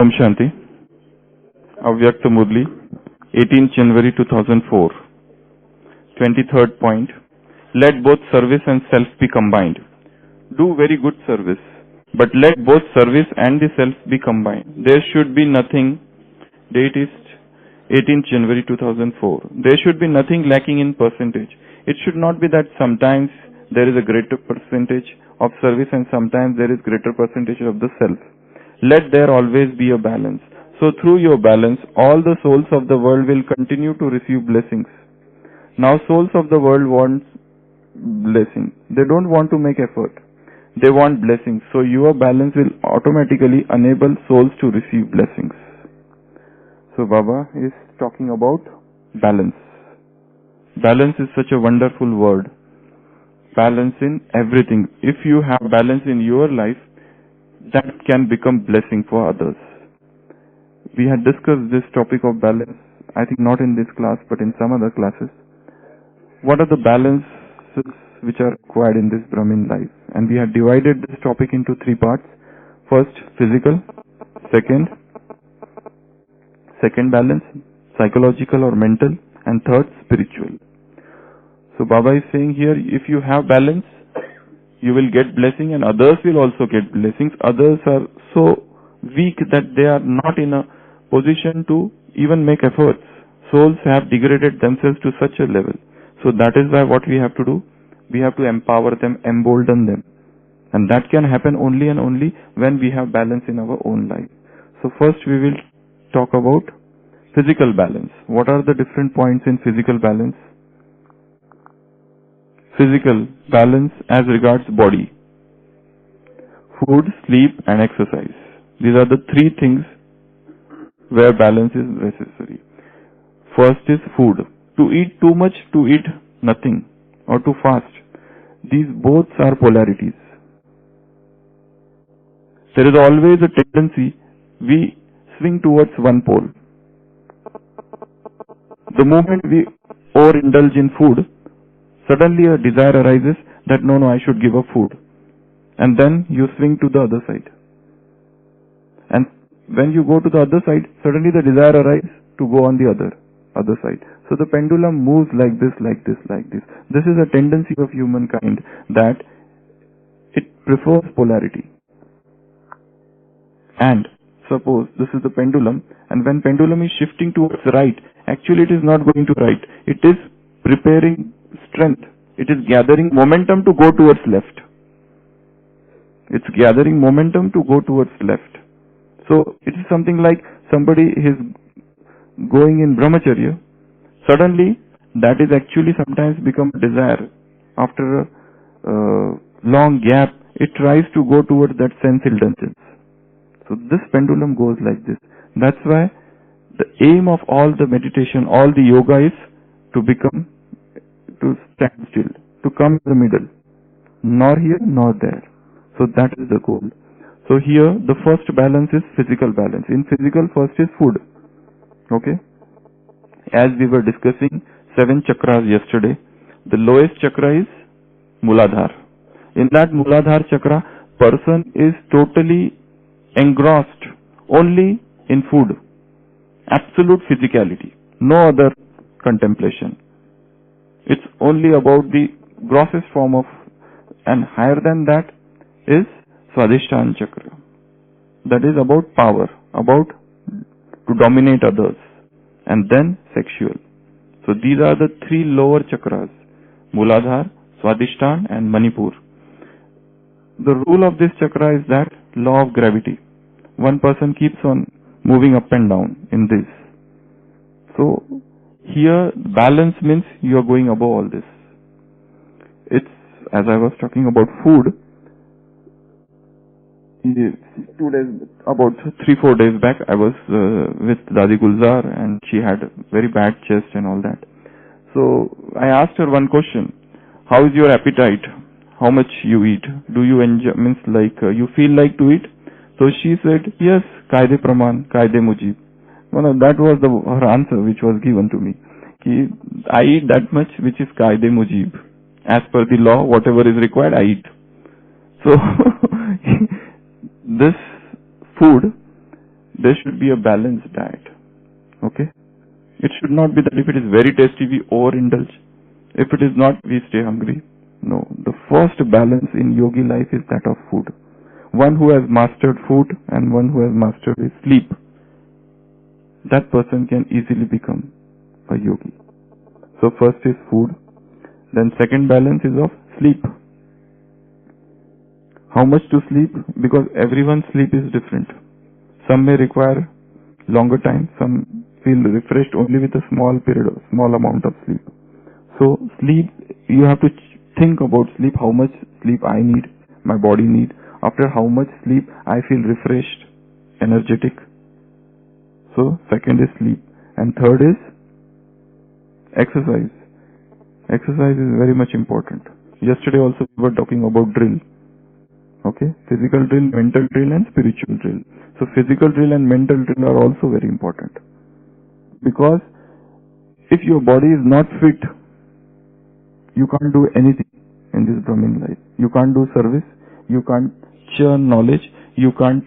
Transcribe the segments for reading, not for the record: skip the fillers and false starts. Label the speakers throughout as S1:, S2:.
S1: Om Shanti. Avyakta Murli, 18th January 2004. 23rd point. Let both service and self be combined. Do very good service, but let both service and the self be combined. There should be nothing, date is 18th January 2004. There should be nothing lacking in percentage. It should not be that sometimes there is a greater percentage of service and sometimes there is greater percentage of the self. Let there always be a balance. So through your balance, all the souls of the world will continue to receive blessings. Now souls of the world want blessing. They don't want to make effort. They want blessings. So your balance will automatically enable souls to receive blessings. So Baba is talking about balance. Balance is such a wonderful word. Balance in everything. If you have balance in your life, that can become blessing for others. We had discussed this topic of balance, I think not in this class but in some other classes. What are the balances which are required in this Brahmin life? And we had divided this topic into three parts. First, physical. Second balance, psychological or mental. And third, spiritual. So Baba is saying here, if you have balance, you will get blessing and others will also get blessings. Others are so weak that they are not in a position to even make efforts. Souls have degraded themselves to such a level. So that is why what we have to do, we have to empower them, embolden them. And that can happen only and only when we have balance in our own life. So first we will talk about physical balance. What are the different points in physical balance? Physical balance as regards body. Food, sleep and exercise. These are the three things where balance is necessary. First is food. To eat too much, to eat nothing, or to fast. These both are polarities. There is always a tendency we swing towards one pole. The moment we overindulge in food, suddenly a desire arises that no, I should give up food. And then you swing to the other side. And when you go to the other side, suddenly the desire arises to go on the other side. So the pendulum moves like this, like this, like this. This is a tendency of humankind that it prefers polarity. And suppose this is the pendulum, and when pendulum is shifting towards right, actually it is not going to right. It is preparing strength. It is gathering momentum to go towards left. It's gathering momentum to go towards left. So it is something like somebody is going in brahmacharya. Suddenly that is actually sometimes become a desire. After a long gap, it tries to go towards that sense indulgence. So this pendulum goes like this. That's why the aim of all the meditation, all the yoga is to stand still, to come in the middle. Nor here, nor there. So that is the goal. So here the first balance is physical balance. In physical, first is food. Okay? As we were discussing 7 chakras yesterday, the lowest chakra is Muladhara. In that Muladhara chakra, person is totally engrossed only in food. Absolute physicality. No other contemplation. It's only about the grossest form of, and higher than that is Swadhisthana chakra. That is about power, about to dominate others. And then sexual. So these are the three lower chakras. Muladhara, Swadhisthana and Manipur. The rule of this chakra is that law of gravity. One person keeps on moving up and down in this. So here balance means you are going above all this. It's, as I was talking about food, about 3-4 days back I was with Dadi Gulzar and she had very bad chest and all that. So I asked her one question. How is your appetite? How much you eat? Do you enjoy, means like you feel like to eat? So she said, yes, Kaide Praman, Kaide Mujib. Well, that was her answer which was given to me. I eat that much which is Kaide Mujib. As per the law, whatever is required, I eat. So this food, there should be a balanced diet. Okay? It should not be that if it is very tasty, we overindulge. If it is not, we stay hungry. No. The first balance in yogi life is that of food. One who has mastered food and one who has mastered his sleep, that person can easily become a yogi. So first is food. Then second balance is of sleep. How much to sleep? Because everyone's sleep is different. Some may require longer time. Some feel refreshed only with a small amount of sleep. So sleep, you have to think about sleep, how much sleep I need, my body need. After how much sleep I feel refreshed, energetic. So second is sleep. And third is exercise. Exercise is very much important. Yesterday also we were talking about drill. Okay? Physical drill, mental drill and spiritual drill. So physical drill and mental drill are also very important. Because if your body is not fit, you can't do anything in this Brahmin life. You can't do service, you can't churn knowledge, you can't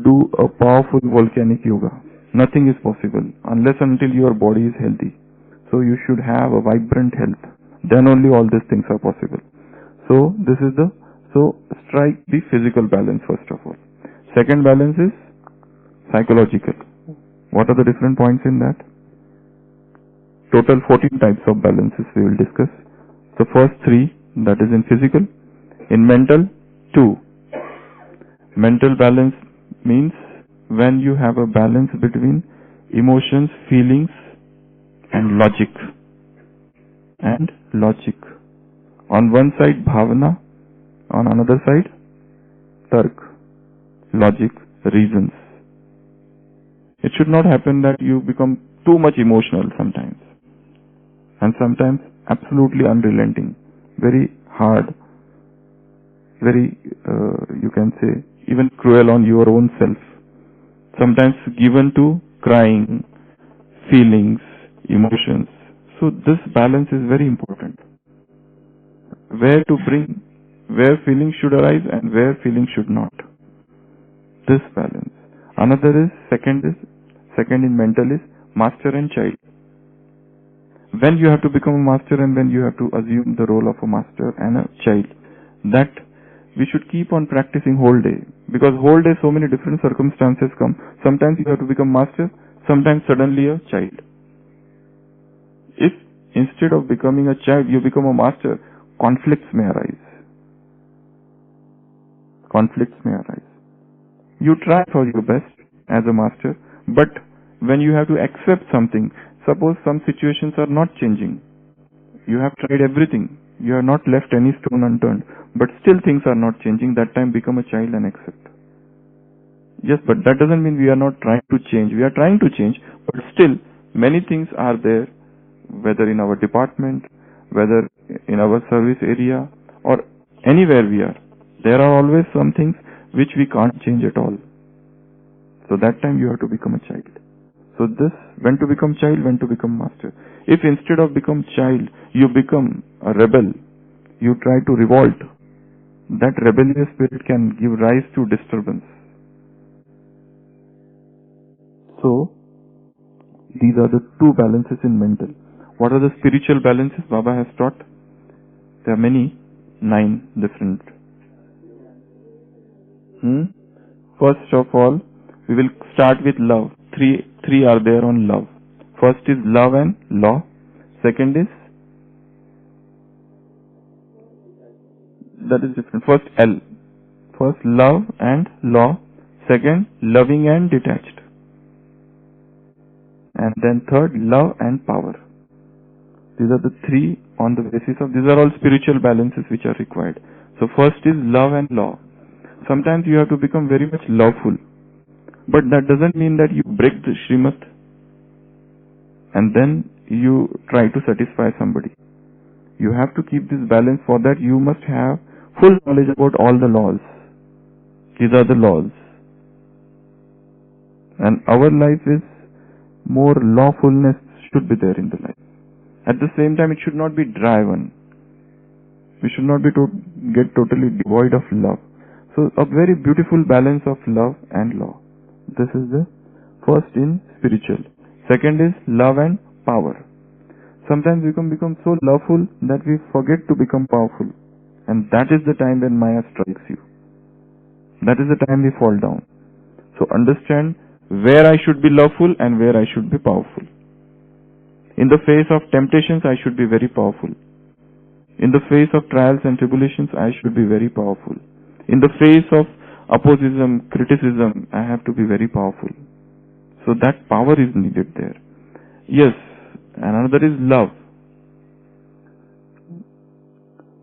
S1: do a powerful volcanic yoga. Nothing is possible unless until your body is healthy. So you should have a vibrant health. Then only all these things are possible. So strike the physical balance first of all. Second balance is psychological. What are the different points in that? Total 14 types of balances we will discuss. The first 3, that is in physical. In mental, 2. Mental balance means when you have a balance between emotions, feelings and logic. On one side bhavana, on another side tark, logic, reasons. It should not happen that you become too much emotional sometimes. And sometimes absolutely unrelenting, very hard, very, you can say, even cruel on your own self. Sometimes given to crying, feelings, emotions. So this balance is very important. Where feelings should arise and where feelings should not. This balance. Another is, second in mental is master and child. When you have to become a master and when you have to assume the role of a master and a child, that we should keep on practicing whole day. Because whole day so many different circumstances come. Sometimes you have to become master, sometimes suddenly a child. If instead of becoming a child you become a master, conflicts may arise. You try for your best as a master, but when you have to accept something, suppose some situations are not changing. You have tried everything. You have not left any stone unturned, but still things are not changing. That time become a child and accept. Yes, but that doesn't mean we are not trying to change. We are trying to change, but still many things are there, whether in our department, whether in our service area or anywhere we are. There are always some things which we can't change at all. So that time you have to become a child. So this, when to become child, when to become master. If instead of become child, you become a rebel, you try to revolt, that rebellious spirit can give rise to disturbance. So, these are the 2 balances in mental. What are the spiritual balances Baba has taught? There are many, 9 different. First of all, we will start with love. Three are there on love. First is love and law. Second is, that is different. First L. First love and law. Second, loving and detached. And then third, love and power. These are the 3 on the basis of, these are all spiritual balances which are required. So first is love and law. Sometimes you have to become very much loveful. But that doesn't mean that you break the Srimad and then you try to satisfy somebody. You have to keep this balance. For that you must have full knowledge about all the laws. These are the laws. And our life is more lawfulness should be there in the life. At the same time, it should not be dry one. We should not be get totally devoid of love. So a very beautiful balance of love and law. This is the first in spiritual. Second is love and power. Sometimes we can become so loveful that we forget to become powerful. And that is the time when Maya strikes you. That is the time we fall down. So understand where I should be loveful and where I should be powerful. In the face of temptations, I should be very powerful. In the face of trials and tribulations, I should be very powerful. In the face of opposition, criticism, I have to be very powerful. So that power is needed there. Yes, and another is love.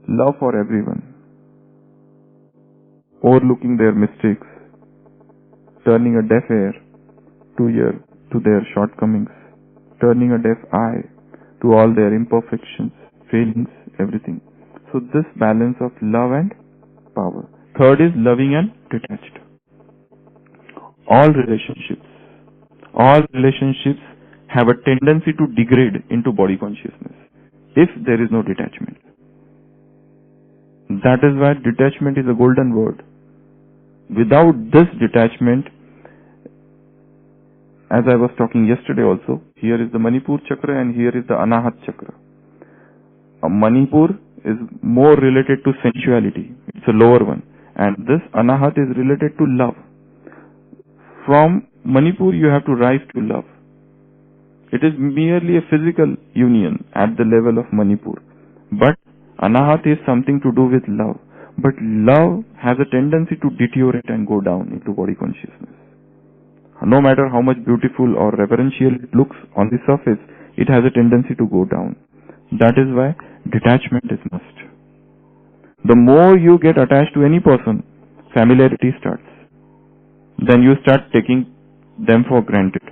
S1: Love for everyone. Overlooking their mistakes. Turning a deaf ear to their shortcomings. Turning a deaf eye to all their imperfections, failings, everything. So this balance of love and power. Third is loving and detached. All relationships have a tendency to degrade into body consciousness if there is no detachment. That is why detachment is a golden word. Without this detachment, as I was talking yesterday also, here is the Manipur chakra and here is the Anahat chakra. Manipur is more related to sensuality. It's a lower one. And this Anahat is related to love. From Manipur you have to rise to love. It is merely a physical union at the level of Manipur. But Anahat is something to do with love. But love has a tendency to deteriorate and go down into body consciousness. No matter how much beautiful or reverential it looks on the surface, it has a tendency to go down. That is why detachment is must. The more you get attached to any person, familiarity starts. Then you start taking them for granted.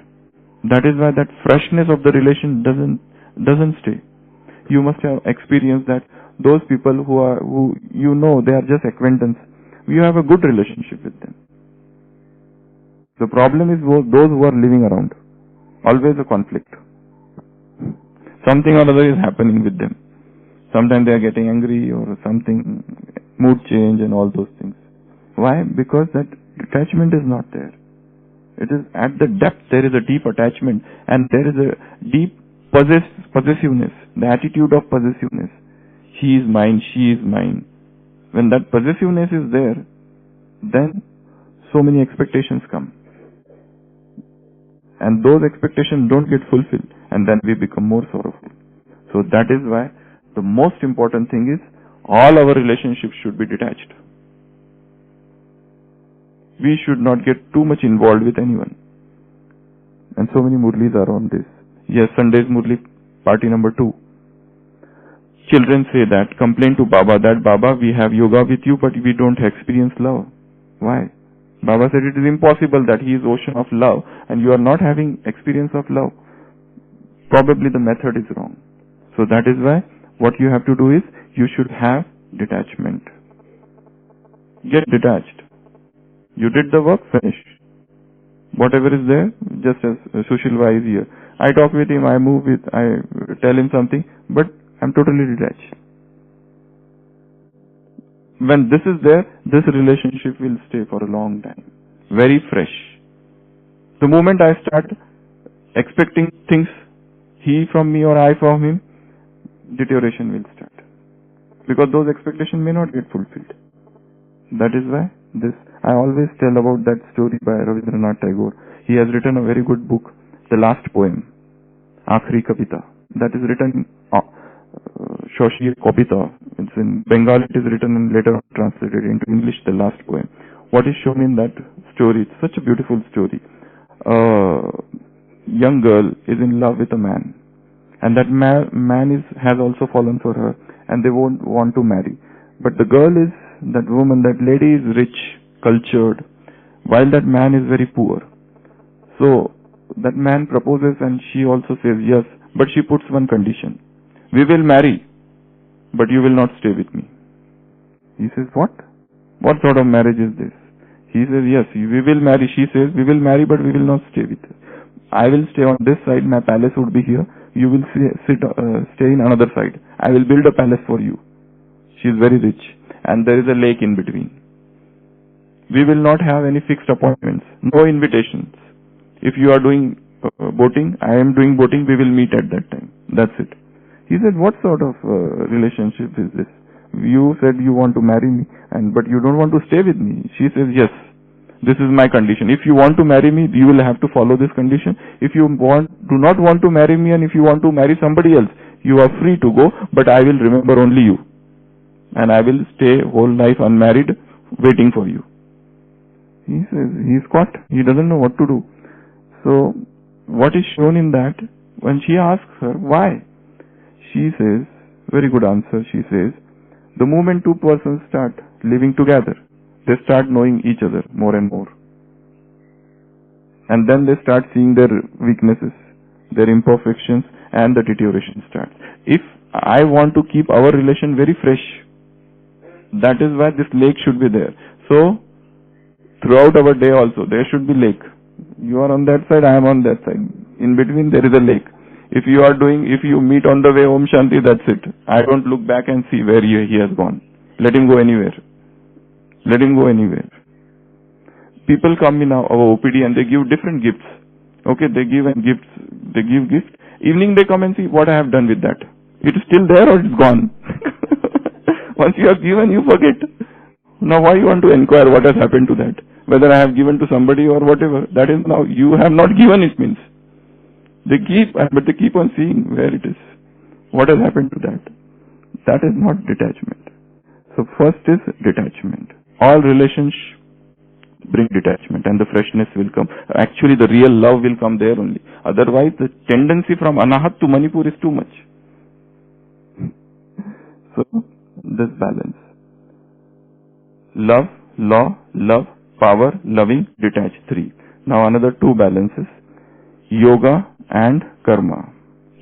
S1: That is why that freshness of the relation doesn't stay. You must have experienced that those people who you know they are just acquaintance, you have a good relationship with them. The problem is those who are living around. Always a conflict. Something or other is happening with them. Sometimes they are getting angry or something, mood change and all those things. Why? Because that detachment is not there. It is at the depth there is a deep attachment and there is a deep possessiveness, the attitude of possessiveness. He is mine, she is mine. When that possessiveness is there, then so many expectations come. And those expectations don't get fulfilled and then we become more sorrowful. So that is why the most important thing is all our relationships should be detached. We should not get too much involved with anyone. And so many Murlis are on this. Yes, Sunday's Murli party number 2. Children say that, complain to Baba that, Baba, we have yoga with you but we don't experience love. Why? Baba said it is impossible that he is ocean of love and you are not having experience of love. Probably the method is wrong. So that is why what you have to do is you should have detachment. Get detached. You did the work, finish. Whatever is there, just as Sushil Bhai is here. I talk with him, I tell him something, but I'm totally detached. When this is there, this relationship will stay for a long time. Very fresh. The moment I start expecting things, he from me or I from him, deterioration will start. Because those expectations may not get fulfilled. That is why I always tell about that story by Rabindranath Tagore. He has written a very good book, the last poem, Akhri Kavita. That is written Shoshi Kopita. It's in Bengali, it is written and later translated into English, the last poem. What is shown in that story? It's such a beautiful story. A young girl is in love with a man. And that man has also fallen for her and they won't want to marry. But the girl is, that woman, that lady is rich, cultured, while that man is very poor. So that man proposes and she also says yes, but she puts one condition. We will marry, but you will not stay with me. He says, what? What sort of marriage is this? He says, yes, we will marry. She says, we will marry, but we will not stay with her. I will stay on this side, my palace would be here. You will stay in another side. I will build a palace for you. She is very rich and there is a lake in between. We will not have any fixed appointments, no invitations. If you are doing boating, I am doing boating, we will meet at that time. That's it. He said, what sort of relationship is this? You said you want to marry me, but you don't want to stay with me. She says, yes, this is my condition. If you want to marry me, you will have to follow this condition. If you do not want to marry me, and if you want to marry somebody else, you are free to go, but I will remember only you. And I will stay whole life unmarried, waiting for you. He says, he's caught. He doesn't know what to do. So, what is shown in that, when she asks her, why? She says, very good answer, she says, the moment two persons start living together, they start knowing each other more and more. And then they start seeing their weaknesses, their imperfections, and the deterioration starts. If I want to keep our relation very fresh, that is why this lake should be there. So, throughout our day also, there should be lake. You are on that side, I am on that side. In between there is a lake. If you meet on the way, Om Shanti, that's it. I don't look back and see where he has gone. Let him go anywhere. Let him go anywhere. People come in our OPD and they give different gifts. Okay, they give gifts. Evening they come and see what I have done with that. It is still there or it's gone. Once you have given, you forget. Now why you want to inquire what has happened to that? Whether I have given to somebody or whatever. That is now, you have not given, it means. They keep on seeing where it is. What has happened to that? That is not detachment. So first is detachment. All relations bring detachment and the freshness will come. Actually the real love will come there only. Otherwise the tendency from Anahat to Manipur is too much. So this balance. Love, law, love, power, loving, detach, 3. Now another 2 balances. Yoga and karma.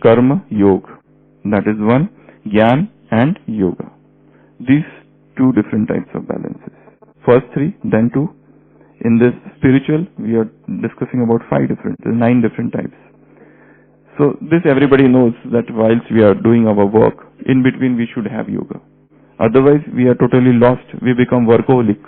S1: Karma, yoga. That is 1. Gyan and yoga. These 2 different types of balances. First 3, then 2. In this spiritual, we are discussing about 9 different types. So this everybody knows that whilst we are doing our work, in between we should have yoga. Otherwise we are totally lost. We become workaholic.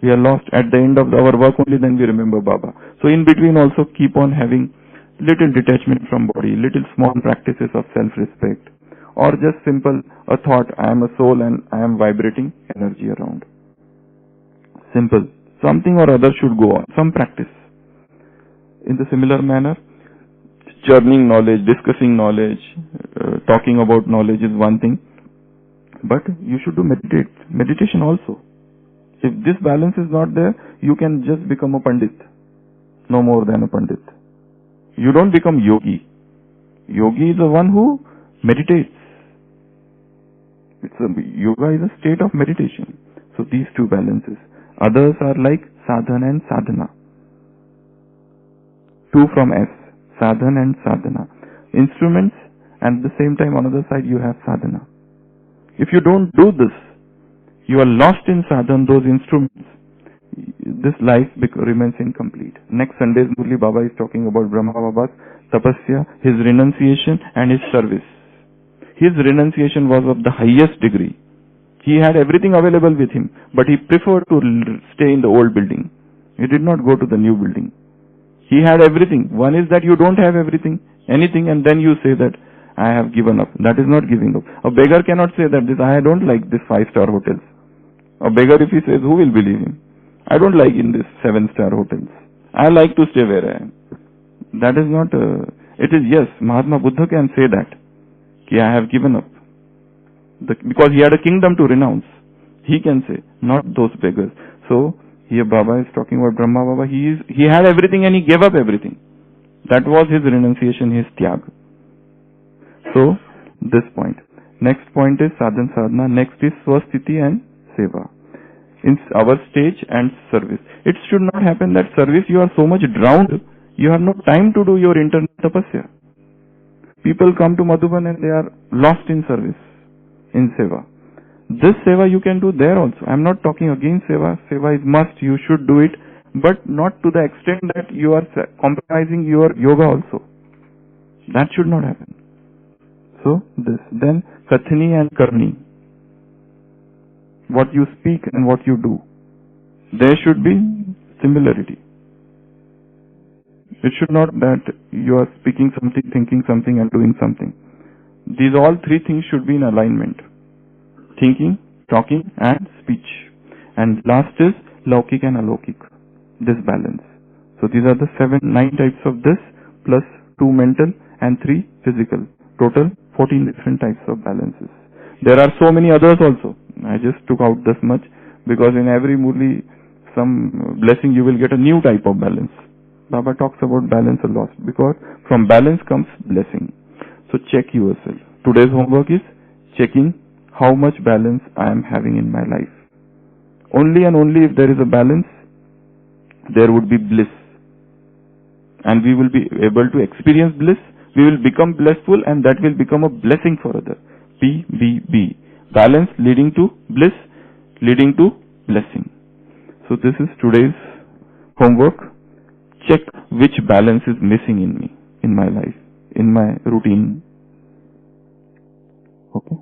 S1: We are lost. At the end of our work only then we remember Baba. So in between also keep on having little detachment from body, little small practices of self-respect, or just simple a thought, I am a soul and I am vibrating energy around. Simple. Something or other should go on. Some practice. In the similar manner, churning knowledge, discussing knowledge, talking about knowledge is one thing, but you should do meditation also. If this balance is not there, you can just become a pandit, no more than a pandit. You don't become yogi. Yogi is the one who meditates. Yoga is a state of meditation. So these 2 balances. Others are like sadhana and sadhana. 2 from S. Sadhana and sadhana. Instruments, and at the same time on the other side you have sadhana. If you don't do this, you are lost in sadhana, those instruments. This life remains incomplete. Next Sunday's Murli Baba is talking about Brahma Baba's tapasya, his renunciation and his service. His renunciation was of the highest degree. He had everything available with him, but he preferred to stay in the old building. He did not go to the new building. He had everything. One is that you don't have anything, and then you say that I have given up. That is not giving up. A beggar cannot say that I don't like this 5-star hotels. A beggar, if he says, who will believe him? I don't like in this 7-star hotels. I like to stay where I am. That is not, it is yes, Mahatma Buddha can say that. I have given up. Because he had a kingdom to renounce. He can say, not those beggars. So, here Baba is talking about Brahma Baba. He had everything and he gave up everything. That was his renunciation, his tyag. So, this point. Next point is sadhana sadhana. Next is swastiti and seva. In our stage and service. It should not happen that service you are so much drowned, you have no time to do your internal tapasya. People come to Madhuban and they are lost in service, in seva. This seva you can do there also. I am not talking against seva. Seva is must, you should do it, but not to the extent that you are compromising your yoga also. That should not happen. So, this. Then, kathini and karni. What you speak and what you do There should be similarity. It should not that you are speaking something, thinking something and doing something. These all three things should be in alignment. Thinking, talking and speech. And last is Laukik and Alaukik. This balance. So these are the 9 types of this plus 2 mental and 3 physical. Total 14 different types of balances. There are so many others also. I just took out this much because in every Murli, some blessing you will get a new type of balance. Baba talks about balance a lot because from balance comes blessing. So check yourself. Today's homework is checking how much balance I am having in my life. Only and only if there is a balance, there would be bliss. And we will be able to experience bliss. We will become blissful and that will become a blessing for others. BBB. Balance leading to bliss, leading to blessing. So this is today's homework. Check which balance is missing in me, in my life, in my routine. Okay.